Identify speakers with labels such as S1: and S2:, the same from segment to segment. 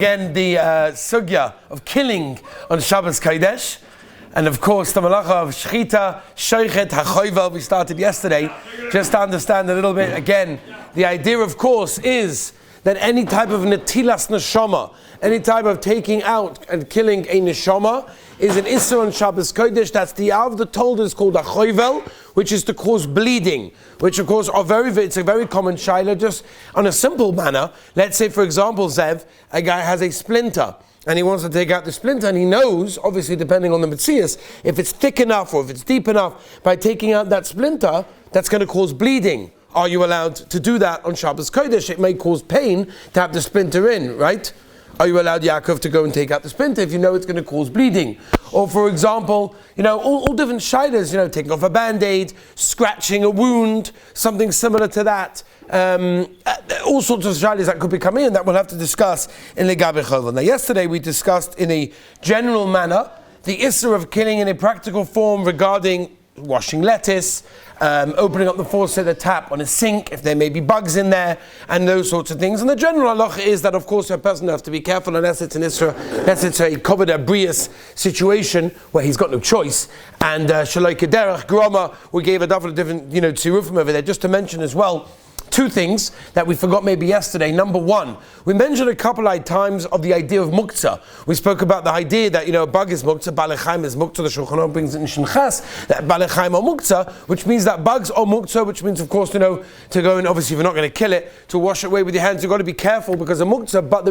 S1: Again, the sugya of killing on Shabbos Kodesh, and of course the malacha of Shechita, Shechita, we started yesterday, just to understand a little bit. Again, the idea, of course, is that any type of netilas neshama, any type of taking out and killing a neshama, is an issur on Shabbos Kodesh. That's the Avda told is called a choivel, which is to cause bleeding, which of course it's a very common shaila. Just on a simple manner, let's say for example, Zev, a guy has a splinter, and he wants to take out the splinter, and he knows, obviously depending on the metzias, if it's thick enough or if it's deep enough, by taking out that splinter, that's going to cause bleeding. Are you allowed to do that on Shabbos Kodesh? It may cause pain to have the splinter in, right? Are you allowed, Yaakov, to go and take out the splinter if you know it's going to cause bleeding? Or for example, all different shaylas, taking off a band-aid, scratching a wound, something similar to that. All sorts of shaylas that could be coming in that we'll have to discuss in Legabe Chovel. Now yesterday we discussed in a general manner the issur of killing in a practical form regarding washing lettuce, opening up the faucet, the tap on a sink, if there may be bugs in there, and those sorts of things. And the general halacha is that, of course, a person has to be careful unless it's an issur, unless it's a covered abrius situation where he's got no choice. And shaloi kederach groma, we gave a couple of different, tzirufim over there, just to mention as well. Two things that we forgot maybe yesterday. Number one, we mentioned a couple of times of the idea of muktzah. We spoke about the idea that, a bug is muktzah, balechaim is muktzah, the Shulchan Aruch brings it in Shinchas, that balechaim are muktzah, which means that bugs are muktzah, which means, of course, to go and obviously if you're not going to kill it, to wash it away with your hands, you've got to be careful because of muktzah, but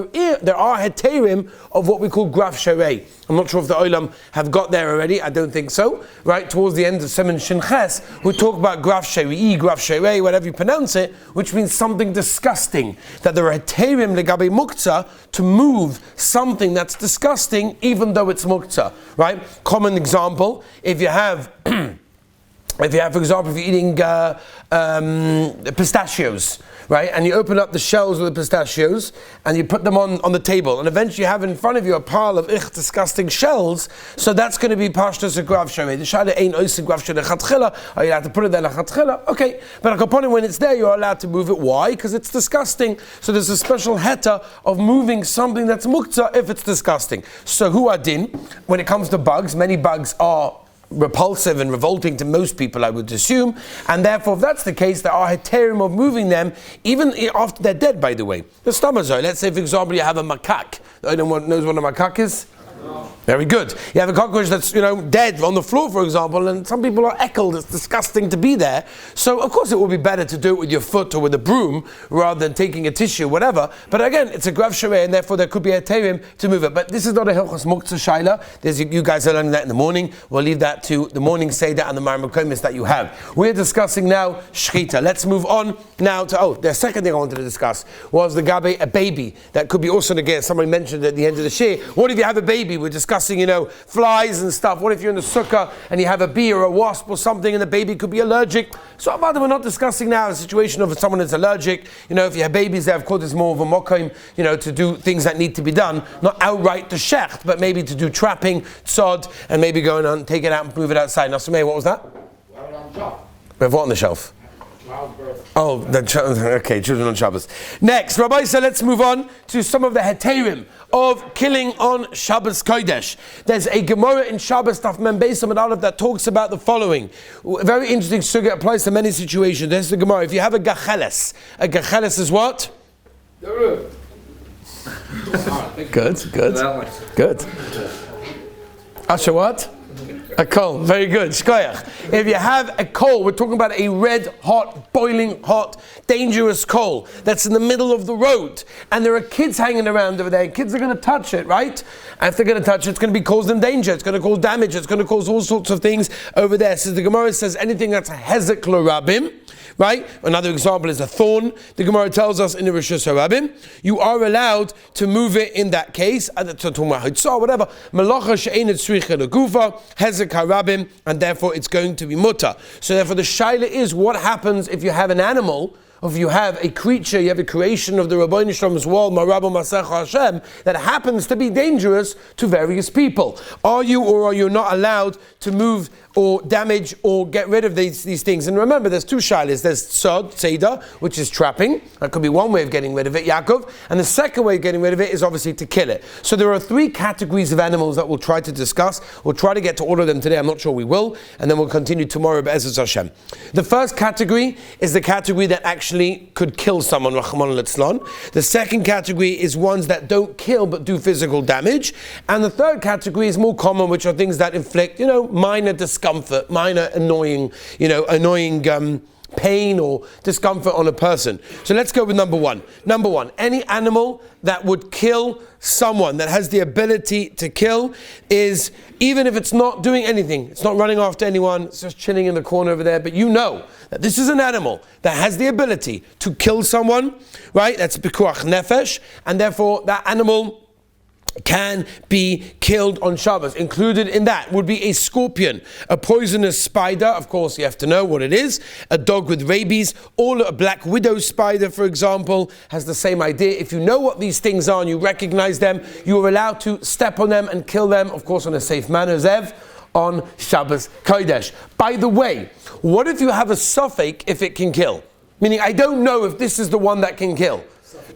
S1: there are heterim of what we call graf sherei. I'm not sure if the Olam have got there already, I don't think so, right? Towards the end of Semen Shinchas, we talk about graf sherei, whatever you pronounce it, which means something disgusting. That there are heterim legabe muktzah to move something that's disgusting, even though it's muktzah, right? Common example, if you have, for example, if you're eating pistachios, right, and you open up the shells of the pistachios and you put them on the table, and eventually you have in front of you a pile of disgusting shells, so that's going to be pashtus a grav sharei. The shaila ain't oisig grav sharei lechatchila. Are you allowed to put it there lechatchila? Okay, but akaponim, when it's there, you're allowed to move it. Why? Because it's disgusting. So there's a special heta of moving something that's muktzah if it's disgusting. So hu adin, when it comes to bugs, many bugs are repulsive and revolting to most people, I would assume, and therefore if that's the case, there are heterim of moving them even after they're dead, by the way. The stomazoi, let's say for example you have a macaque. Anyone knows what a macaque is? No. Very good. You have a cockroach that's dead on the floor, for example, and some people are eckled. It's disgusting to be there. So of course it would be better to do it with your foot or with a broom rather than taking a tissue, whatever. But again, it's a grav sharei, and therefore there could be a terim to move it. But this is not a hilchos muktzah shaila. You guys are learning that in the morning. We'll leave that to the morning seder and the marmakomis that you have. We're discussing now Shechita. Let's move on now to the second thing I wanted to discuss was the gabe, a baby that could be also again. Somebody mentioned at the end of the shir. What if you have a baby? We're discussing, flies and stuff. What if you're in the sukkah and you have a bee or a wasp or something and the baby could be allergic? So we're not discussing now a situation of someone that's allergic. If you have babies there, of course, it's more of a mokim, to do things that need to be done. Not outright to shecht, but maybe to do trapping, tzod, and maybe go and take it out and move it outside. Now, what was that? We have what on the shelf? Oh, okay, children on Shabbos. Next, Rabbi said, let's move on to some of the heterim of killing on Shabbos Kodesh. There's a Gemara in Shabbos Daf Mem Beis Amud Aleph that talks about the following. Very interesting sugya, applies to many situations. There's the Gemara. If you have a gacheles is what? Good. Asher what? A coal, very good. Shkoyach. If you have a coal, we're talking about a red hot, boiling hot, dangerous coal that's in the middle of the road, and there are kids hanging around over there. Kids are going to touch it, right? And if they're going to touch it, it's going to cause them danger. It's going to cause damage. It's going to cause all sorts of things over there. So the Gemara says anything that's a hezek l'rabim, right? Another example is a thorn. The Gemara tells us in the Rishus HaRabim, you are allowed to move it in that case, whatever. Malacha she'ein tzricha legufa, hezek harabim, and therefore it's going to be mutter. So therefore the shaila is, what happens if you have an animal if you have a creature, you have a creation of the Rabbeinu Shalom's wall, Marabu Masecha Hashem, that happens to be dangerous to various people. Are you or are you not allowed to move or damage or get rid of these things? And remember, there's two shilas. There's Sod, Seder, which is trapping. That could be one way of getting rid of it, Yaakov. And the second way of getting rid of it is obviously to kill it. So there are three categories of animals that we'll try to discuss. We'll try to get to all of them today. I'm not sure we will. And then we'll continue tomorrow, Be'ezus Hashem. The first category is the category that actually could kill someone, Rachman al-Itzlan. The second category is ones that don't kill but do physical damage. And the third category is more common, which are things that inflict, minor discomfort, minor annoying pain or discomfort on a person. So let's go with number one. Number one, any animal that would kill someone, that has the ability to kill, is, even if it's not doing anything, it's not running after anyone, it's just chilling in the corner over there, but you know that this is an animal that has the ability to kill someone, right? That's pikuach nefesh, and therefore that animal can be killed on Shabbos. Included in that would be a scorpion, a poisonous spider, of course you have to know what it is, a dog with rabies, or a black widow spider, for example, has the same idea. If you know what these things are and you recognize them, you are allowed to step on them and kill them, of course in a safe manner, Zev, on Shabbos Kodesh. By the way, what if you have a suffix if it can kill? Meaning, I don't know if this is the one that can kill.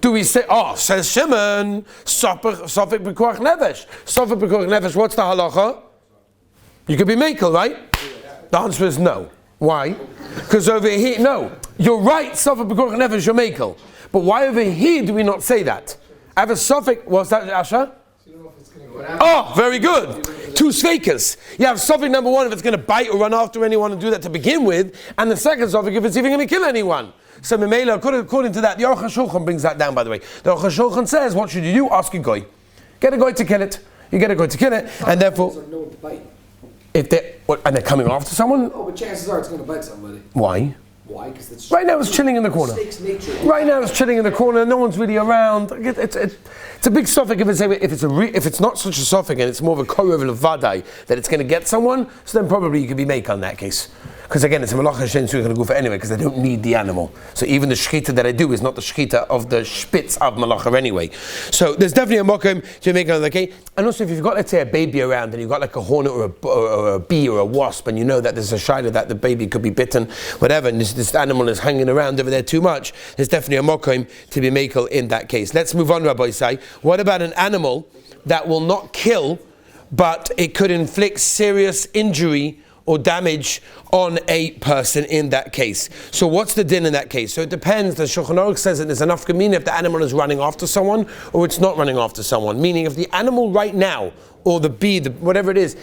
S1: Do we say, says Shimon, Sofik B'Koach Nefesh. Sofik B'Koach Nefesh, what's the halacha? You could be Mekel, right? The answer is no. Why? Because over here, no. You're right, Sofik B'Koach Nefesh, you're Mekel. But why over here do we not say that? I have a Sofik, what's that, Asha? Oh, very good. Two sveikas. You have Sofik number one if it's going to bite or run after anyone and do that to begin with, and the second Sofik if it's even going to kill anyone. So Memela, according to that, the Aruch HaShulchan brings that down, by the way. The Aruch HaShulchan says, what should you do? Ask a goy. Get a goy to kill it. You get a goy to kill it, and therefore, if they're coming after someone?
S2: Oh, but chances are it's going to bite somebody.
S1: Why?
S2: Why? Because it's
S1: right now it's chilling in the corner. Right now it's chilling in the corner. No one's really around. It's a big suffix if it's not such a suffix and it's more of a korov levadai that it's going to get someone. So then probably you could be make on that case. Because again, it's a malacha shen so you're going to go for anyway because they don't need the animal. So even the shechita that I do is not the shechita of the spitz of malacha anyway. So there's definitely a mokum to make on the case. And also if you've got, let's say, a baby around and you've got like a hornet or a bee or a wasp and you know that there's a shayla that the baby could be bitten, whatever, and this animal is hanging around over there too much, there's definitely a mokum to be makel in that case. Let's move on, Rabbi Isai. What about an animal that will not kill, but it could inflict serious injury or damage on a person in that case? So what's the din in that case? So it depends. The Shulchan Aruch says that there's enough gemina if the animal is running after someone or it's not running after someone. Meaning if the animal right now, or the bee, whatever it is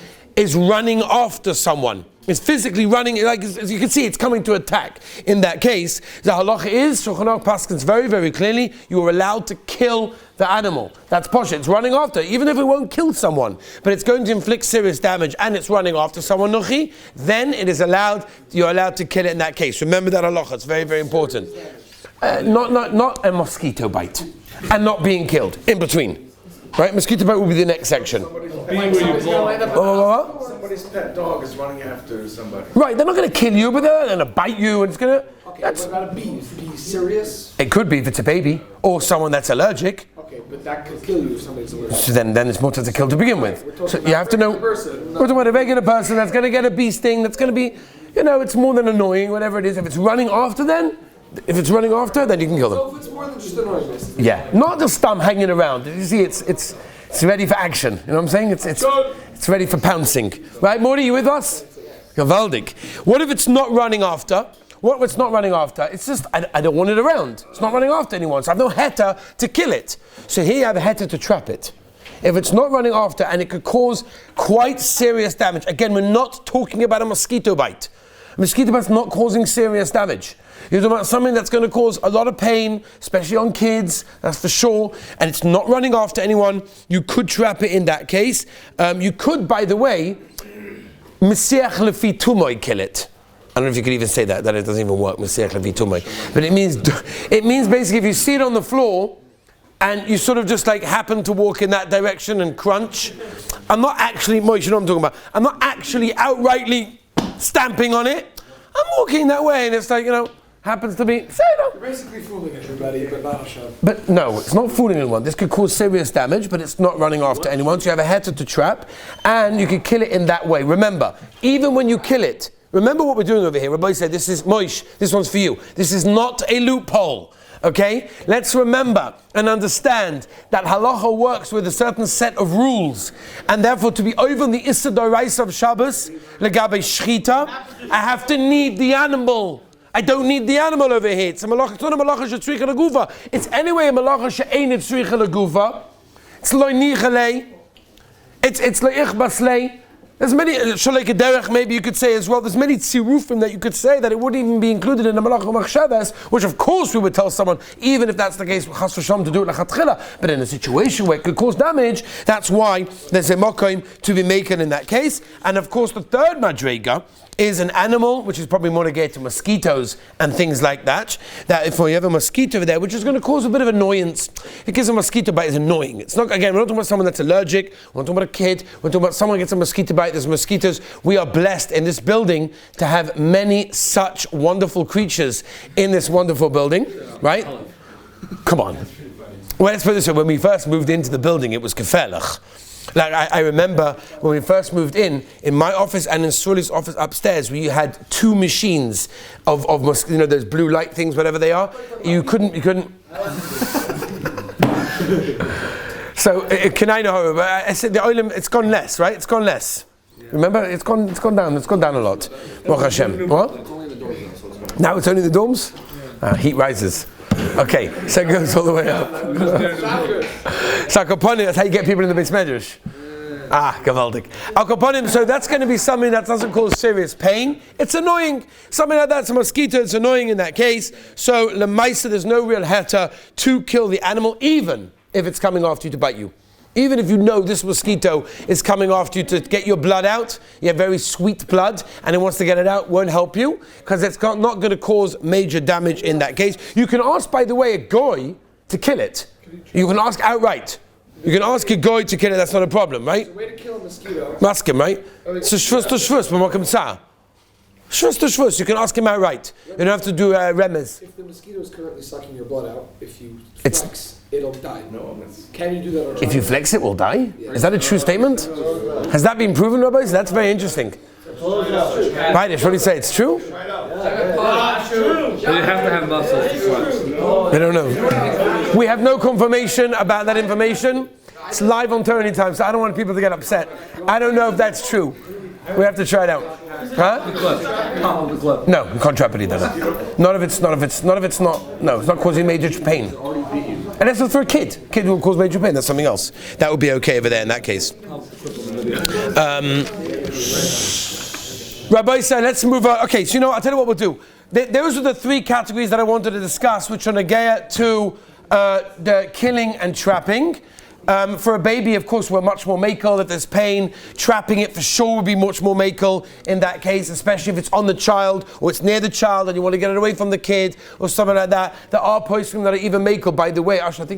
S1: running after someone, it's physically running, like as you can see, it's coming to attack. In that case, the halacha is, Shulchan Aruch paskins very, very clearly, you are allowed to kill the animal. That's posh. It's running after, even if it won't kill someone, but it's going to inflict serious damage and it's running after someone, Nuchi, then you're allowed to kill it in that case. Remember that halacha, it's very, very important. Not a mosquito bite, and not being killed, in between. Right, mosquito bite will be the next section.
S3: Somebody's pet dog is running after somebody.
S1: Right, they're not going to kill you, but they're going to bite you, and it's going to...
S2: Okay, what about a bee? Is the bee serious?
S1: It could be if it's a baby, or someone that's allergic.
S2: Okay, but that could kill you if somebody's allergic.
S1: So then it's more to kill to begin with. So you have to know... We're talking about a regular person that's going to get a bee sting, that's going to be, it's more than annoying, whatever it is. If it's running after, then you can kill them.
S2: So if it's more than just annoying,
S1: yeah, not just hanging around. You see, it's ready for action. You know what I'm saying? It's ready for pouncing. Right, Morty, you with us? Gavaldik. What if it's not running after? What if it's not running after? It's just, I don't want it around. It's not running after anyone, so I have no heta to kill it. So here you have a heta to trap it. If it's not running after and it could cause quite serious damage, again, we're not talking about a mosquito bite. A mosquito bite's not causing serious damage. You're talking about something that's going to cause a lot of pain, especially on kids, that's for sure, and it's not running after anyone. You could trap it in that case. You could, by the way, Mesiach lefi tumoy kill it. I don't know if you could even say that it doesn't even work, Mesiach lefi tumoy. But it means basically if you see it on the floor, and you sort of just like happen to walk in that direction and crunch, I'm not actually, Moish, you know what I'm talking about, I'm not actually outrightly stamping on it. I'm walking that way and it's like, happens to be
S2: You're basically fooling everybody, but not Hashem.
S1: But no, it's not fooling anyone. This could cause serious damage, but it's not running after anyone. So you have a heter to trap, and you can kill it in that way. Remember, even when you kill it, remember what we're doing over here. Rabbi said, this is Moish, this one's for you. This is not a loophole. Okay? Let's remember and understand that halacha works with a certain set of rules. And therefore, to be over the Issa Doraisa of Shabbos, legabe Shechita, I have to need the animal. I don't need the animal over here. It's a malacha. It's not a malacha she'tzricha leguva. It's anyway a malacha she'ein tzricha leguva. It's lo nichalei. It's lo ichbaslei. There's many shalei kederech. Maybe you could say as well. There's many tzirufim that you could say that it wouldn't even be included in the malacha machshavas, which of course we would tell someone, even if that's the case, chas v'shalom, to do it lachatchila. But in a situation where it could cause damage, that's why there's a makom to be making in that case. And of course, the third madrega is an animal, which is probably more negated to mosquitoes and things like that. That if you have a mosquito there, which is going to cause a bit of annoyance, because a mosquito bite is annoying. It's not, again, we're not talking about someone that's allergic, we're not talking about a kid, we're talking about someone who gets a mosquito bite, there's mosquitoes. We are blessed in this building to have many such wonderful creatures in this wonderful building, right? Come on. Well, let's put it this way, when we first moved into the building, it was gefährlich. Like I remember when we first moved in my office and in Suli's office upstairs, we had 2 machines of those blue light things, whatever they are. You couldn't. So can I know? I said the oil, it's gone less, right? It's gone less. Remember, it's gone down. It's gone down a lot. Baruch Hashem. What? Now it's only the dorms. Heat rises. Okay, so it goes all the way up. So Al-Kaponim, that's how you get people in the Beis Medrash. Gavaldik. Al-Kaponim, so that's going to be something that doesn't cause serious pain. It's annoying. Something like that's a mosquito, it's annoying in that case. So, Lemaisa, there's no real heter to kill the animal, even if it's coming after you to bite you. Even if you know this mosquito is coming after you to get your blood out, you have very sweet blood, and it wants to get it out, won't help you, because it's not going to cause major damage in that case. You can ask, by the way, a goy to kill it. You can ask outright. You can ask a goy to kill it, that's not a problem, right?
S2: It's a way to kill a mosquito.
S1: Ask him, right? So shvus to shvus, b'mokim tzah. Shvus to shvus, you can ask him outright. You don't have to do remez.
S2: If the mosquito is currently sucking your blood out, if you flex, it'll die. No, can you do that on
S1: If you flex it, will die? Yeah. Is that a true statement? Has that been proven, rabbis? That's very interesting. Right, what do you say? It's true?
S4: But you have to have muscles to flex.
S1: I don't know. We have no confirmation about that information. It's live on Torah Anytime, so I don't want people to get upset. I don't know if that's true. We have to try it out. Huh? No, you can't trap it either. No, it's not causing major pain. And that's for a kid. Kid will cause major pain, that's something else. That would be okay over there in that case. Rabbi said, let's move on. Okay, so I'll tell you what we'll do. Those are the 3 categories that I wanted to discuss, which are negaya to the killing and trapping. For a baby, of course, we're much more makel. If there's pain, trapping it for sure would be much more makel in that case, especially if it's on the child or it's near the child and you want to get it away from the kid or something like that. There are posting that are even makel, by the way. Ash, I think